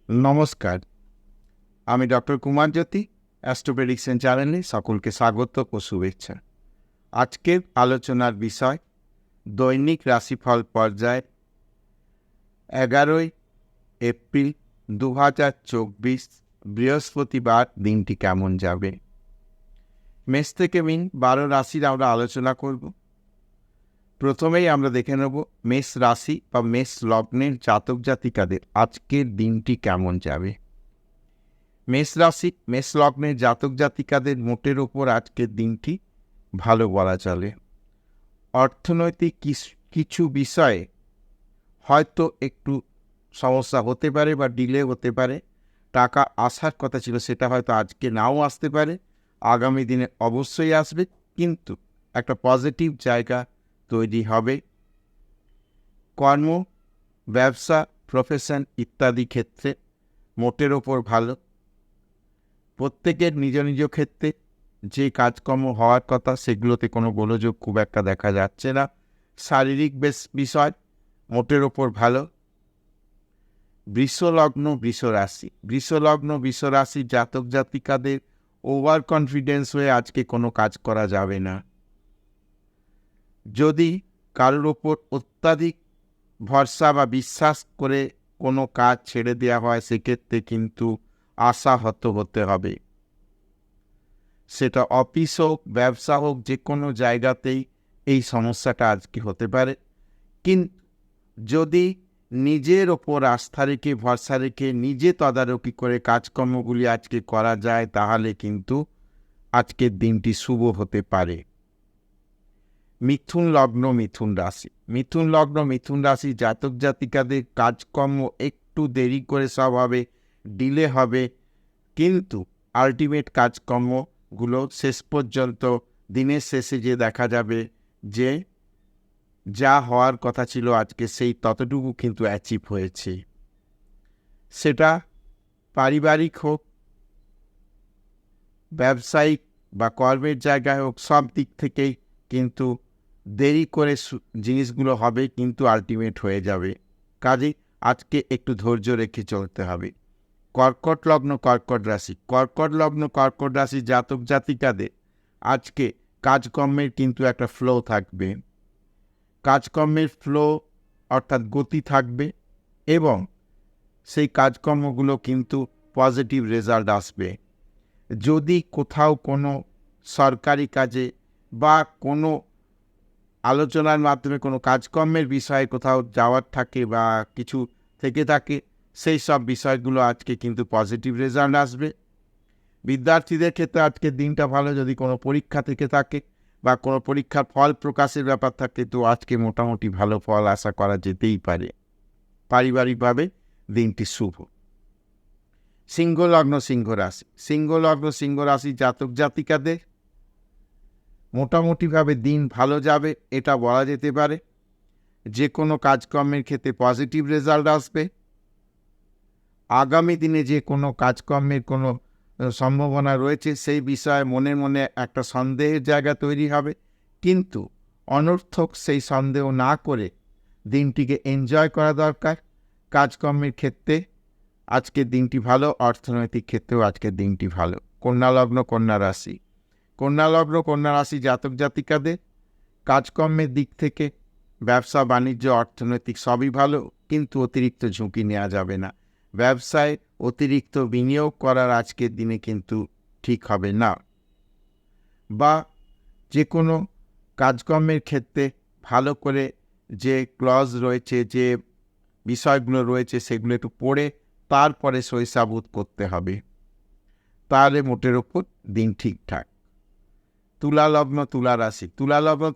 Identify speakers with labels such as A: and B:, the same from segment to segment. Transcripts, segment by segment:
A: নমস্কার, আমি ডক্টর কুমার জ্যোতি, astro prediction চ্যানেলে সকলকে স্বাগত ও শুভেচ্ছা। আজকের আলোচনার বিষয় দৈনিক রাশিফল পর্যায়ে 11 এপ্রিল 2024 বৃহস্পতিবার দিনটি কেমন যাবে। মেষ থেকে মিন 12 রাশির আমরা আলোচনা করব। প্রথমেই আমরা দেখে নেব মেষ রাশি বা মেষ লগ্নের জাতক জাতিকাদের আজকের দিনটি কেমন যাবে। মেষ রাশি মেষ লগ্নের জাতক জাতিকাদের মোটের ওপর আজকের দিনটি ভালো বলা চলে। অর্থনৈতিক কিছু বিষয়ে হয়তো একটু সমস্যা হতে পারে বা ডিলে হতে পারে। টাকা আসার কথা ছিল সেটা হয়তো আজকে নাও আসতে পারে, আগামী দিনে অবশ্যই আসবে, কিন্তু একটা পজিটিভ জায়গা তৈরি হবে। কর্ম, ব্যবসা, প্রফেশন ইত্যাদি ক্ষেত্রে মোটের ওপর ভালো। প্রত্যেকের নিজ নিজ ক্ষেত্রে যে কাজকর্ম হওয়ার কথা সেগুলোতে কোনো গোলযোগ খুব একটা দেখা যাচ্ছে না। শারীরিক বিষয় মোটের ওপর ভালো। বৃষলগ্ন বৃষরাশি জাতক জাতিকাদের ওভার কনফিডেন্স হয়ে আজকে কোনো কাজ করা যাবে না। যদি কারোর ওপর অত্যাধিক ভরসা বা বিশ্বাস করে কোনো কাজ ছেড়ে দেওয়া হয়, সেক্ষেত্রে কিন্তু আশাহত হতে হবে। সেটা অফিস হোক, ব্যবসা হোক, যে কোনো জায়গাতেই এই সমস্যাটা আজকে হতে পারে। কিন্তু যদি নিজের ওপর আস্থা রেখে, ভরসা রেখে, নিজে তদারকি করে কাজকর্মগুলি আজকে করা যায়, তাহলে কিন্তু আজকের দিনটি শুভ হতে পারে। মিথুন লগ্ন মিথুন রাশি জাতক জাতিকাদের কাজকর্ম একটু দেরি করে সব হবে, ডিলে হবে, কিন্তু আলটিমেট কাজকর্মগুলো শেষ পর্যন্ত দিনের শেষে যে দেখা যাবে যে যা হওয়ার কথা ছিল আজকে সেই ততটুকু কিন্তু অ্যাচিভ হয়েছে। সেটা পারিবারিক হোক, ব্যবসায়িক বা কর্মের জায়গায় হোক, সব দিক থেকেই কিন্তু দেরি করে জিনিসগুলো হবে, কিন্তু আলটিমেট হয়ে যাবে। কাজেই আজকে একটু ধৈর্য রেখে চলতে হবে। কর্কট লগ্ন কর্কট রাশি জাতক জাতিকাদের আজকে কাজকর্মের কিন্তু একটা ফ্লো থাকবে। কাজকর্মের ফ্লো অর্থাৎ গতি থাকবে, এবং সেই কাজকর্মগুলো কিন্তু পজিটিভ রেজাল্ট আসবে। যদি কোথাও কোনো সরকারি কাজে বা কোনো আলোচনার মাধ্যমে কোনো কাজকর্মের বিষয়ে কোথাও যাওয়ার থাকে বা কিছু থেকে থাকে, সেই সব বিষয়গুলো আজকে কিন্তু পজিটিভ রেজাল্ট আসবে। বিদ্যার্থীদের ক্ষেত্রে আজকের দিনটা ভালো। যদি কোনো পরীক্ষা থেকে থাকে বা কোনো পরীক্ষার ফল প্রকাশের ব্যাপার থাকে, তো আজকে মোটামুটি ভালো ফল আশা করা যেতেই পারে। পারিবারিকভাবে দিনটি শুভ। সিংহ লগ্ন সিংহ রাশি জাতক জাতিকাদের মোটামুটিভাবে দিন ভালো যাবে, এটা বলা যেতে পারে। যে কোনো কাজকর্মের ক্ষেত্রে পজিটিভ রেজাল্ট আসবে। আগামী দিনে যে কোনো কাজকর্মের কোনো সম্ভাবনা রয়েছে সেই বিষয়ে মনে মনে একটা সন্দেহের জায়গা তৈরি হবে, কিন্তু অনর্থক সেই সন্দেহ না করে দিনটিকে এনজয় করা দরকার। কাজকর্মের ক্ষেত্রে আজকের দিনটি ভালো, অর্থনৈতিক ক্ষেত্রেও আজকের দিনটি ভালো। কন্যা লগ্ন কন্যা রাশি জাতক জাতিকাদের কাজকর্মের দিক থেকে ব্যবসা বাণিজ্য অর্থনৈতিক সবই ভালো, কিন্তু অতিরিক্ত ঝুঁকি নেওয়া যাবে না। ব্যবসায় অতিরিক্ত বিনিয়োগ করার আজকের দিনে কিন্তু ঠিক হবে না। বা যে কোনো কাজকর্মের ক্ষেত্রে ভালো করে যে ক্লজ রয়েছে, যে বিষয়গুলো রয়েছে, সেগুলো একটু পড়ে তারপরে সহিসাবুত করতে হবে, তাহলে মোটের ওপর দিন ঠিকঠাক। তুলা লগ্ন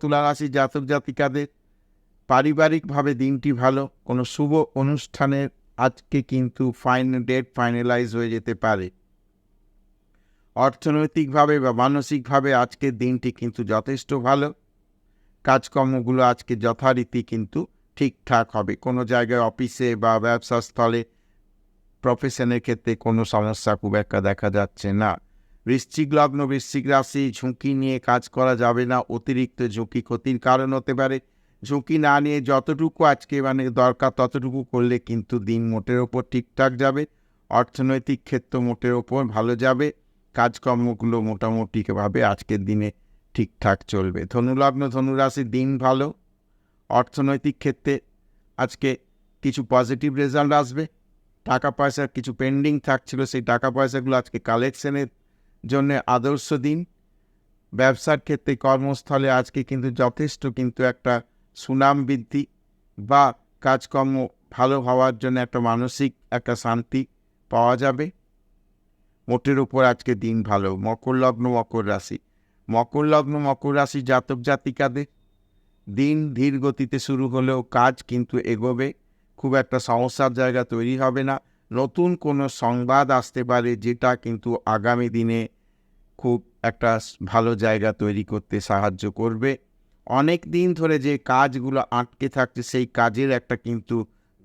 A: তুলা রাশি জাতক জাতিকাদের পারিবারিকভাবে দিনটি ভালো। কোনো শুভ অনুষ্ঠানের আজকে কিন্তু ডেট ফাইনালাইজ হয়ে যেতে পারে। অর্থনৈতিকভাবে বা মানসিকভাবে আজকের দিনটি কিন্তু যথেষ্ট ভালো। কাজকর্মগুলো আজকে যথারীতি কিন্তু ঠিকঠাক হবে। কোনো জায়গায় অফিসে বা ব্যবসা স্থলে প্রফেশনের ক্ষেত্রে কোনো সমস্যা খুব একটা দেখা যাচ্ছে না। বৃশ্চিক লগ্ন বৃশ্চিক রাশি ঝুঁকি নিয়ে কাজ করা যাবে না। অতিরিক্ত ঝুঁকি ক্ষতির কারণ হতে পারে। ঝুঁকি না নিয়ে যতটুকু আজকে দরকার ততটুকু করলে কিন্তু দিন মোটের ওপর ঠিকঠাক যাবে। অর্থনৈতিক ক্ষেত্র মোটের ওপর ভালো যাবে, কাজকর্মগুলো মোটামুটিভাবে আজকের দিনে ঠিকঠাক চলবে। ধনুলগ্ন ধনুরাশির দিন ভালো, অর্থনৈতিক ক্ষেত্রে আজকে কিছু পজিটিভ রেজাল্ট আসবে, টাকা পয়সার কিছু পেন্ডিং থাকছিল সেই টাকা পয়সাগুলো আজকে কালেকশনের জন্য আদর্শ দিন। ব্যবসার ক্ষেত্রে কর্মস্থলে আজকে কিন্তু যথেষ্ট কিন্তু একটা সুনাম বৃদ্ধি বা কাজকর্ম ভালো হওয়ার জন্য একটা মানসিক একটা শান্তি পাওয়া যাবে। মোটের উপর আজকে দিন ভালো। মকর লগ্ন মকর রাশি, মকর লগ্ন মকর রাশি জাতক জাতিকাদের দিন ধীর গতিতে শুরু হলেও কাজ কিন্তু এগোবে, খুব একটা সমস্যার জায়গা তৈরি হবে না। নতুন কোনো সংবাদ আসতে পারে যেটা কিন্তু আগামী দিনে খুব একটা ভালো জায়গা তৈরি করতে সাহায্য করবে। অনেক দিন ধরে যে কাজগুলো আটকে থাকছে সেই কাজের একটা কিন্তু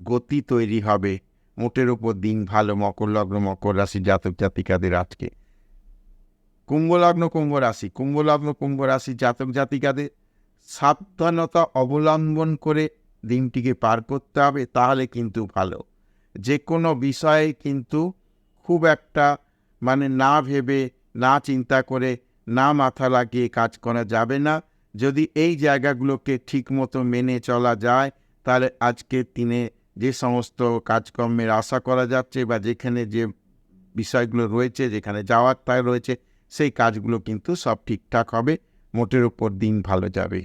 A: গতি তৈরি হবে। মোটের উপর দিন ভালো মকর লগ্ন মকর রাশি জাতক জাতিকাদের আজকে। কুম্ভ লগ্ন কুম্ভ রাশি, কুম্ভ লগ্ন কুম্ভ রাশি জাতক জাতিকাদের সাবধানতা অবলম্বন করে দিনটিকে পার করতে হবে, তাহলে কিন্তু ভালো। যে কোনো বিষয়ে কিন্তু খুব একটা না ভেবে না চিন্তা করে না মাথা লাগিয়ে কাজ করা যাবে না। যদি এই জায়গাগুলোকে ঠিকমতো মেনে চলা যায় তাহলে আজকের দিনে যে সমস্ত কাজকর্মের আশা করা যাচ্ছে বা যেখানে যে বিষয়গুলো রয়েছে, যেখানে যাওয়ার তাই রয়েছে, সেই কাজগুলো কিন্তু সব ঠিকঠাক হবে। মোটের উপর দিন ভালো যাবে।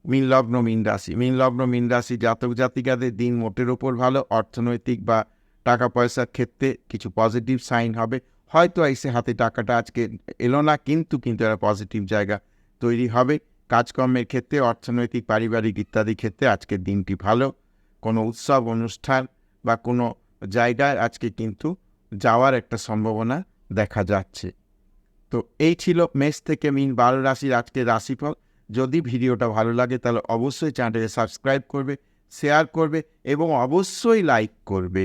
A: মীন লগ্ন মীন রাশি, মীন লগ্ন মীন রাশি জাতক জাতিকাদের দিন মোটের ওপর ভালো। অর্থনৈতিক বা টাকা পয়সার ক্ষেত্রে কিছু পজিটিভ সাইন হবে। হয়তো এসে হাতে টাকাটা আজকে এলো না, কিন্তু একটা পজিটিভ জায়গা তৈরি হবে। কাজকর্মের ক্ষেত্রে অর্থনৈতিক পারিবারিক ইত্যাদি ক্ষেত্রে আজকের দিনটি ভালো। কোনো উৎসব অনুষ্ঠান বা কোনো জায়গায় আজকে কিন্তু যাওয়ার একটা সম্ভাবনা দেখা যাচ্ছে। তো এই ছিল মেষ থেকে মীন 12 রাশির আজকের রাশিফল। যদি ভিডিওটা ভালো লাগে তাহলে অবশ্যই চ্যানেলটাকে সাবস্ক্রাইব করবে, শেয়ার করবে এবং অবশ্যই লাইক করবে।